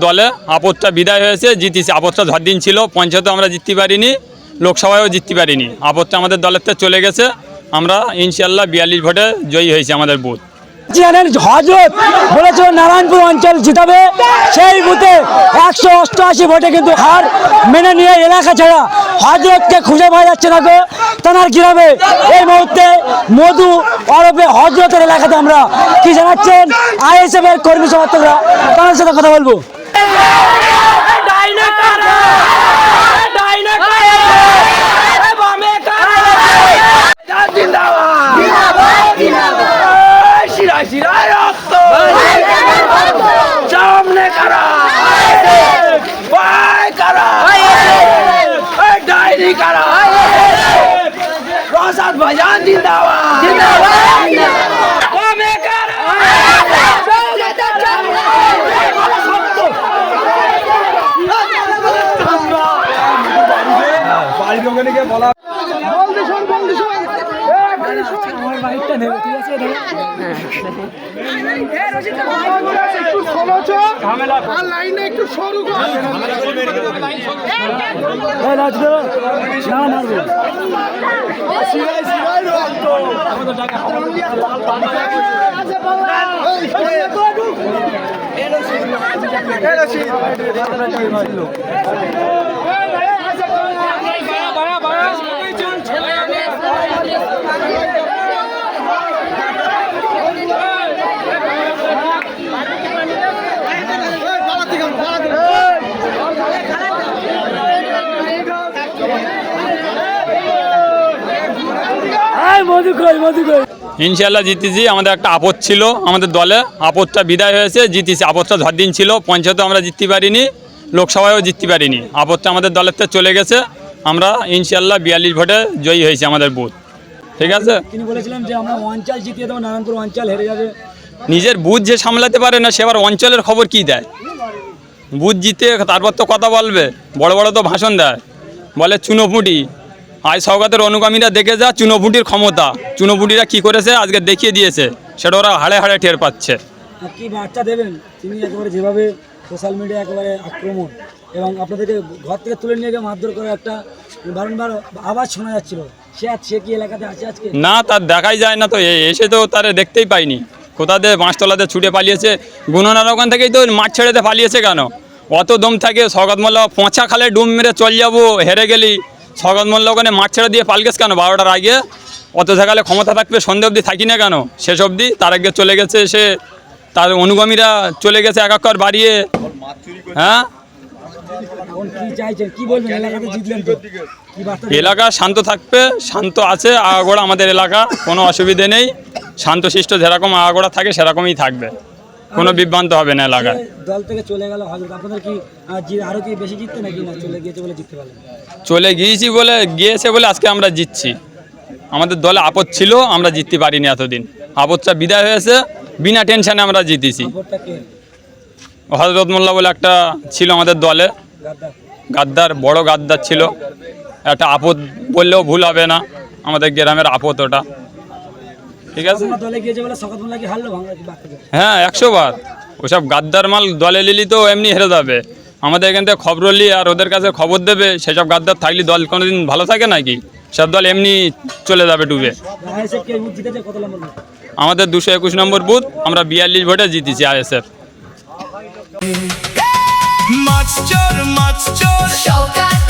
দলে আপদটা বিদায় হয়েছে, জিতেছি। আপদটা ঝড় দিন ছিল, পঞ্চায়েতে আমরা জিততে পারিনি, লোকসভায়ও জিততে পারিনি। আপদটা আমাদের দলের থেকে চলে গেছে। আমরা ইনশাল্লাহ 42 ভোটে জয়ী হয়েছি আমাদের বুথ। হজরত বলেছিল নারায়ণপুর অঞ্চল জিতাবে, সেই বুথে 188 ভোটে কিন্তু হার মেনে নিয়ে এলাকা ছাড়া হজরতকে খুঁজে পাওয়া যাচ্ছে না গো তানার গ্রামে। এই মুহূর্তে মধু ওরফে হজরতের এলাকাতে আমরা কি জানাচ্ছেন আইএসএফ এর কর্মী সমর্থকরা, তাদের সাথে কথা বলবো। भाईजान जिंदाबाद ইনশাল্লাহ জিতেছি। আমাদের একটা আপদ ছিল আমাদের দলে, আপদটা বিদায় হয়েছে, জিতেছি। আপদটা ঝড় দিন ছিল, পঞ্চায়েতে আমরা জিততে পারিনি, লোকসভায়ও জিততে পারিনি। আপদটা আমাদের দলের থেকে চলে গেছে। আমরা ইনশাল্লাহ 42 ভোটে জয়ী হয়েছি আমাদের বুথ। ঠিক আছে, তিনি বলেছিলেন যে আমরা অঞ্চল জিতিয়ে দেবো, নারায়ণপুর অঞ্চল হেরে যাবে। নিজের বুথ যে সামলাতে পারে না সে আবার অঞ্চলের খবর কি দেয়? বুথ জিতে তারপর তো কথা বলবে, বড় বড় তো ভাষণ দেয়, বলে চুনোপুটি। আজ সওগাতের অনুগামীরা দেখে যা চুনোপুটির ক্ষমতা, চুনোপুটিরা কি করেছে আজকে দেখিয়ে দিয়েছে, সেটা ওরা হাড়ে হাড়ে টের পাচ্ছে। কি বার্তা দেবেন? তিনি একেবারে যেভাবে সোশ্যাল মিডিয়া একেবারে আক্রমণ এবং আপনাদেরকে ঘর থেকে তুলে নিয়ে গিয়ে মারধর করে একটা বারংবার আওয়াজ শোনা যাচ্ছিল, সে কি এলাকাতে আছে আজকে? না, তার দেখাই যায় না তো, এসে তো তারা দেখতেই পাইনি। কোথাতে বাঁশতলাতে ছুটে পালিয়েছে, গুণনার ওখান থেকেই তো মাঠ ছেড়েতে পালিয়েছে কেন? অত দম থাকে সওগাত মোল্লা পচা খালে ডুম মেরে চল যাবো, হেরে গেলি। সওগাত মোল্লা ওখানে মাঠ ছেড়ে দিয়ে পালগেস কেন 12টার আগে? অত জায়গায় ক্ষমতা থাকবে সন্ধে অবধি থাকি না কেন? শেষ অবধি তার আগে চলে গেছে সে, তার অনুগামীরা চলে গেছে এক এক করে বাড়িয়ে। হ্যাঁ, এলাকা শান্ত থাকবে, শান্ত আছে আগাগোড়া আমাদের এলাকা, কোনো অসুবিধে নেই। শান্তশিষ্ট যেরকম আগাগোড়া থাকে সেরকমই থাকবে, কোনো বিভ্রান্ত হবে না এলাকায়। দল থেকে চলে গেল হযরত, আপনাদের কি আরো কি বেশি জিততে নাকি না চলে গিয়েছে বলে জিততে পারলেন? চলে গিয়েছে বলে আজকে আমরা জিতছি। আমাদের দলে আপদ ছিল, আমরা জিততে পারিনি এতদিন। আপদটা বিদায় হয়েছে, বিনা টেনশনে আমরা জিতেছি। হযরত মোল্লা বলে একটা ছিল আমাদের দলে, গাদ্দার, বড় গাদ্দার ছিল। একটা আপদ বললেও ভুল হবে না, আমাদের গ্রামের আপদ ওটা। ঠিক আছে, হ্যাঁ 100 বার। ওসব গাদ্দার মাল দলে নিলি তো এমনি হেরে যাবে। আমাদের এখান থেকে খবর লি আর ওদের কাছে খবর দেবে, সেসব গাদ্দার থাকলে দল কোনোদিন ভালো থাকে নাকি? সব দল এমনি চলে যাবে ডুবে। আমাদের 221 নম্বর বুথ, আমরা 42 ভোটে জিতেছি আইএসএফ। Maççor, maççor, Şokat